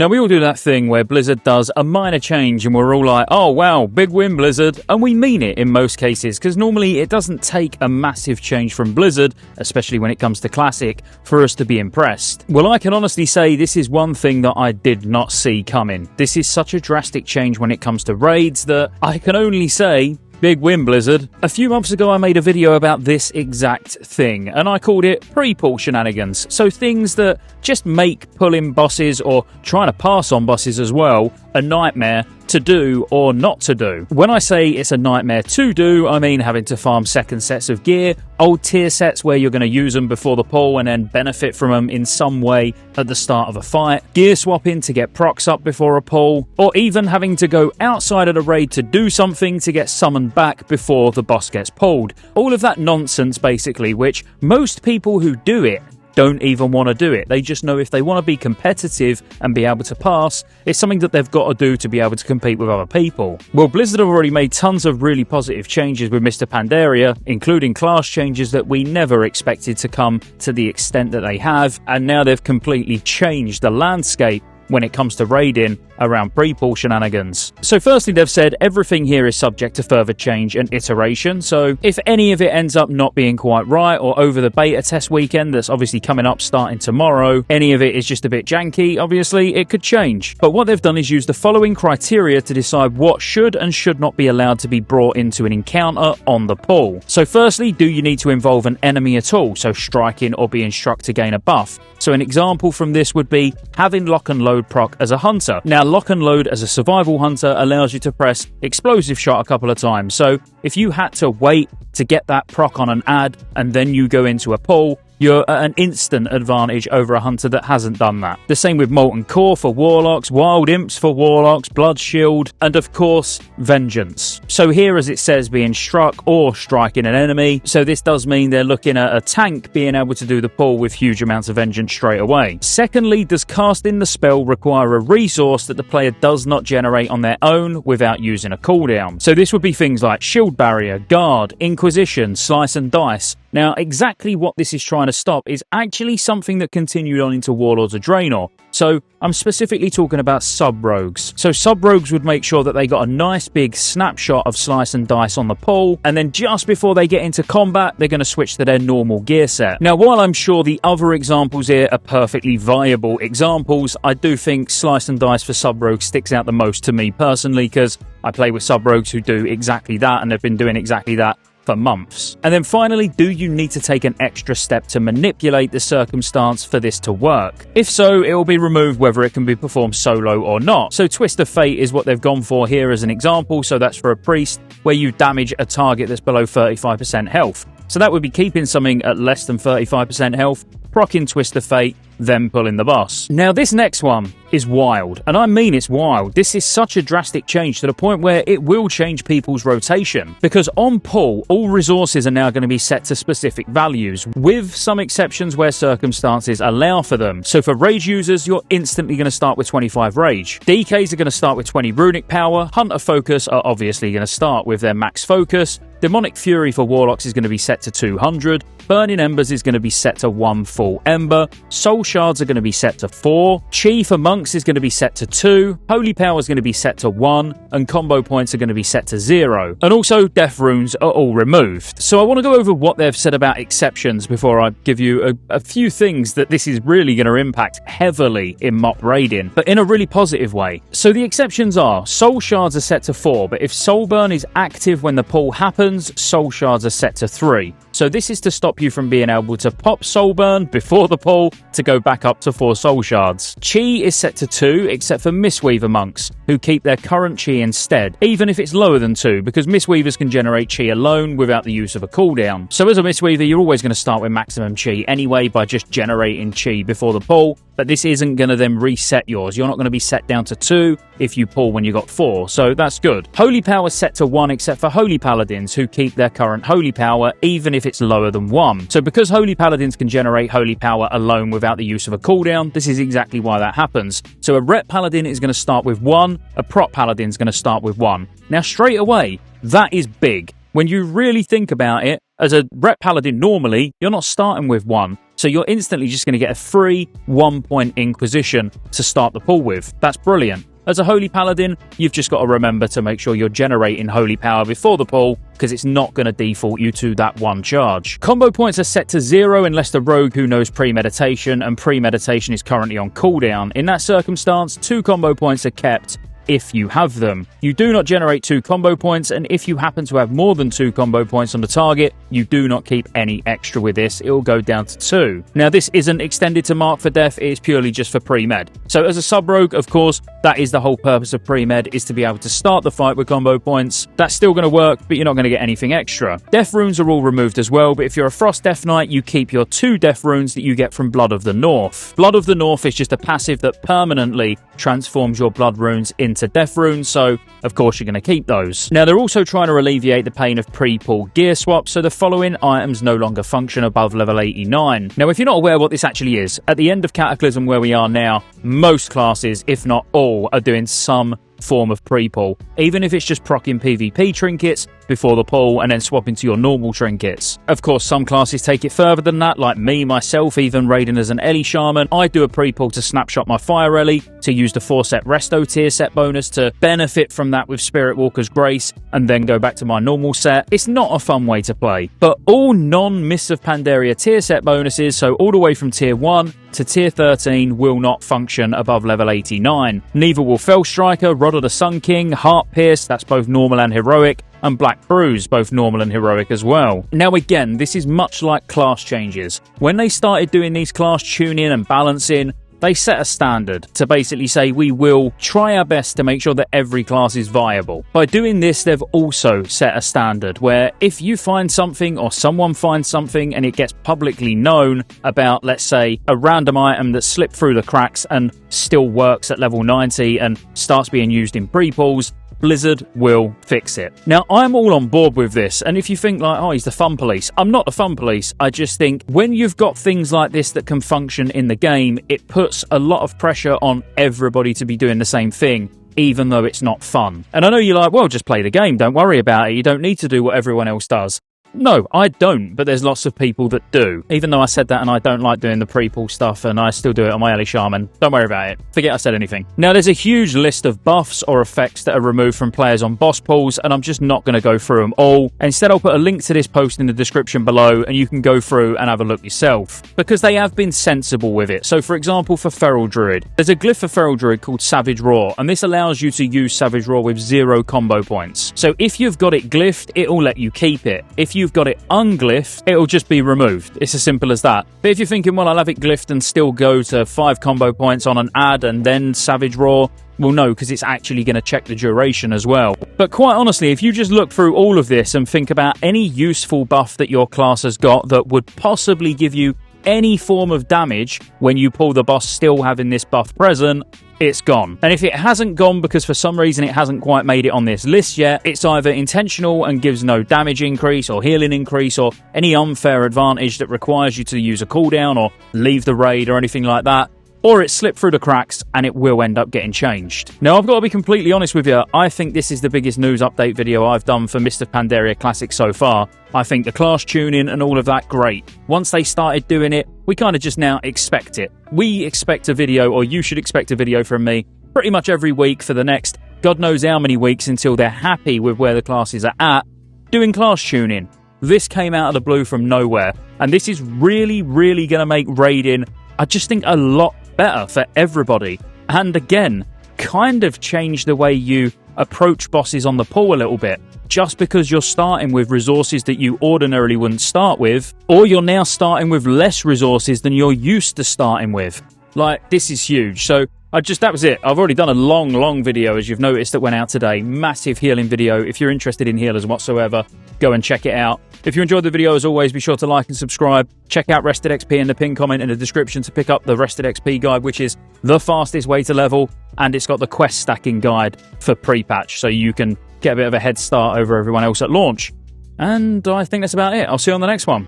Now, we all do that thing where Blizzard does a minor change and we're all like, oh wow, big win Blizzard, and we mean it in most cases, because normally it doesn't take a massive change from Blizzard, especially when it comes to Classic, for us to be impressed. Well, I can honestly say this is one thing that I did not see coming. This is such a drastic change when it comes to raids that I can only say, big win, Blizzard. A few months ago, I made a video about this exact thing, and I called it pre-pull shenanigans. So things that just make pulling bosses, or trying to pass on bosses as well, a nightmare to do or not to do. When I say it's a nightmare to do, I mean having to farm second sets of gear, old tier sets where you're going to use them before the pull and then benefit from them in some way at the start of a fight, gear swapping to get procs up before a pull, or even having to go outside of the raid to do something to get summoned back before the boss gets pulled. All of that nonsense, basically, which most people who do it don't even want to do it. They just know if they want to be competitive and be able to pass, it's something that they've got to do to be able to compete with other people. Well, Blizzard have already made tons of really positive changes with Mr. Pandaria, including class changes that we never expected to come to the extent that they have, and now they've completely changed the landscape when it comes to raiding around pre-pull shenanigans. So firstly, they've said everything here is subject to further change and iteration, so if any of it ends up not being quite right, or over the beta test weekend that's obviously coming up starting tomorrow, any of it is just a bit janky, obviously it could change. But what they've done is use the following criteria to decide what should and should not be allowed to be brought into an encounter on the pull. So firstly, do you need to involve an enemy at all, so striking or being struck to gain a buff? So an example from this would be having lock and load proc as a hunter. Now, lock and load as a survival hunter allows you to press explosive shot a couple of times. So if you had to wait to get that proc on an ad and then you go into a pull, you're at an instant advantage over a hunter that hasn't done that. The same with Molten Core for Warlocks, Wild Imps for Warlocks, Blood Shield, and of course, Vengeance. So here, as it says, being struck or striking an enemy, so this does mean they're looking at a tank being able to do the pull with huge amounts of Vengeance straight away. Secondly, does casting the spell require a resource that the player does not generate on their own without using a cooldown? So this would be things like Shield Barrier, Guard, Inquisition, Slice and Dice. Now, exactly what this is trying to stop is actually something that continued on into Warlords of Draenor. So I'm specifically talking about sub-rogues. So sub-rogues would make sure that they got a nice big snapshot of Slice and Dice on the pull, and then just before they get into combat, they're going to switch to their normal gear set. Now, while I'm sure the other examples here are perfectly viable examples, I do think Slice and Dice for sub-rogues sticks out the most to me personally, because I play with sub-rogues who do exactly that, and they've been doing exactly that for months. And then finally, do you need to take an extra step to manipulate the circumstance for this to work? If so, it will be removed whether it can be performed solo or not. So Twist of Fate is what they've gone for here as an example, so that's for a priest, where you damage a target that's below 35% health. So that would be keeping something at less than 35% health, proccing Twist of Fate, then pulling the boss. Now, this next one is wild, and I mean it's wild. This is such a drastic change to the point where it will change people's rotation, because on pull, all resources are now going to be set to specific values, with some exceptions where circumstances allow for them. So for rage users, you're instantly going to start with 25 rage. DKs are going to start with 20 runic power. Hunter focus are obviously going to start with their max focus. Demonic Fury for Warlocks is going to be set to 200. Burning Embers is going to be set to 1 full Ember. Soul Shards are going to be set to 4. Chi for Monks is going to be set to 2. Holy Power is going to be set to 1. And combo points are going to be set to 0. And also, Death Runes are all removed. So I want to go over what they've said about exceptions before I give you a few things that this is really going to impact heavily in MoP raiding, but in a really positive way. So the exceptions are, Soul Shards are set to 4, but if Soul Burn is active when the pull happens, Soul Shards are set to 3. So this is to stop you from being able to pop Soul Burn before the pull to go back up to 4 Soul Shards. Chi is set to 2, except for Mistweaver monks, who keep their current Chi instead, even if it's lower than 2, because Mistweavers can generate Chi alone without the use of a cooldown. So as a Mistweaver, you're always going to start with maximum Chi anyway by just generating Chi before the pull, but this isn't going to then reset yours. You're not going to be set down to 2 if you pull when you got 4, so that's good. Holy Power is set to 1, except for Holy Paladins, who keep their current Holy Power even if it's lower than 1. So because Holy Paladins can generate Holy Power alone without the use of a cooldown, this is exactly why that happens. So a Rep Paladin is going to start with 1, a Prop Paladin is going to start with 1. Now straight away, that is big. When you really think about it, As a Rep Paladin normally, you're not starting with 1, so you're instantly just going to get a free 1-point Inquisition to start the pool with. That's brilliant. As a Holy Paladin, you've just got to remember to make sure you're generating Holy Power before the pull, because it's not going to default you to that 1 charge. Combo points are set to 0 unless the rogue who knows premeditation, and premeditation is currently on cooldown. In that circumstance, 2 combo points are kept if you have them. You do not generate 2 combo points, and if you happen to have more than 2 combo points on the target, you do not keep any extra with this. It will go down to 2. Now, this isn't extended to Mark for Death, it is purely just for pre-med. So as a sub-rogue, of course, that is the whole purpose of pre-med, is to be able to start the fight with combo points. That's still going to work, but you're not going to get anything extra. Death runes are all removed as well, but if you're a Frost Death Knight, you keep your 2 death runes that you get from Blood of the North. Blood of the North is just a passive that permanently transforms your blood runes into death runes, so of course you're going to keep those. Now, they're also trying to alleviate the pain of pre-pull gear swaps, so the following items no longer function above level 89. Now, if you're not aware what this actually is, at the end of Cataclysm where we are now, most classes, if not all, are doing some form of pre-pull, even if it's just proccing PvP trinkets before the pull and then swapping to your normal trinkets. Of course, some classes take it further than that, like me, myself, even raiding as an Ellie Shaman. I do a pre-pull to snapshot my Fire Ellie, to use the 4-set Resto tier set bonus to benefit from that with Spirit Walker's Grace, and then go back to my normal set. It's not a fun way to play, but all non-Mists of Pandaria tier set bonuses, so all the way from tier 1 to tier 13, will not function above level 89. Neither will Fell Striker, Rod of the Sun King, Heart Pierce, that's both normal and heroic, and Black Bruise, both normal and heroic as well. Now again, this is much like class changes. When they started doing these class tuning and balancing, they set a standard to basically say we will try our best to make sure that every class is viable. By doing this, they've also set a standard where if you find something or someone finds something and it gets publicly known about, let's say, a random item that slipped through the cracks and still works at level 90 and starts being used in pre-pulls, Blizzard will fix it. Now, I'm all on board with this, and if you think like, oh, he's the fun police, I'm not the fun police. I just think when you've got things like this that can function in the game, it puts a lot of pressure on everybody to be doing the same thing, even though it's not fun. And I know you're like, well, just play the game, don't worry about it, you don't need to do what everyone else does. No, I don't, but there's lots of people that do. Even though I said that and I don't like doing the pre-pull stuff and I still do it on my Ellie Shaman, don't worry about it. Forget I said anything. Now, there's a huge list of buffs or effects that are removed from players on boss pulls, and I'm just not going to go through them all. Instead, I'll put a link to this post in the description below and you can go through and have a look yourself, because they have been sensible with it. So, for example, for Feral Druid, there's a glyph for Feral Druid called Savage Roar, and this allows you to use Savage Roar with 0 combo points. So if you've got it glyphed, it'll let you keep it. If you've got it unglyphed, it'll just be removed. It's as simple as that. But if you're thinking, well, I'll have it glyphed and still go to 5 combo points on an ad and then Savage Roar, well, no, because it's actually going to check the duration as well. But quite honestly, if you just look through all of this and think about any useful buff that your class has got that would possibly give you any form of damage when you pull the boss still having this buff present, it's gone. And if it hasn't gone because for some reason it hasn't quite made it on this list yet, it's either intentional and gives no damage increase or healing increase or any unfair advantage that requires you to use a cooldown or leave the raid or anything like that, or it slipped through the cracks and it will end up getting changed. Now, I've got to be completely honest with you, I think this is the biggest news update video I've done for Mists of Pandaria Classic so far. I think the class tuning and all of that, great. Once they started doing it, we kind of just now expect it. We expect a video, or you should expect a video from me, pretty much every week for the next God knows how many weeks until they're happy with where the classes are at, doing class tuning. This came out of the blue from nowhere, and this is really, really going to make raiding, I just think, a lot better for everybody. And again, kind of change the way you approach bosses on the pull a little bit. Just because you're starting with resources that you ordinarily wouldn't start with, or you're now starting with less resources than you're used to starting with. Like, this is huge. So that was it. I've already done a long video, as you've noticed, that went out today. Massive healing video. If you're interested in healers whatsoever, go and check it out. If you enjoyed the video, as always, be sure to like and subscribe. Check out Rested XP in the pinned comment in the description to pick up the Rested XP guide, which is the fastest way to level, and it's got the quest stacking guide for pre-patch, so you can get a bit of a head start over everyone else at launch. And I think that's about it. I'll see you on the next one.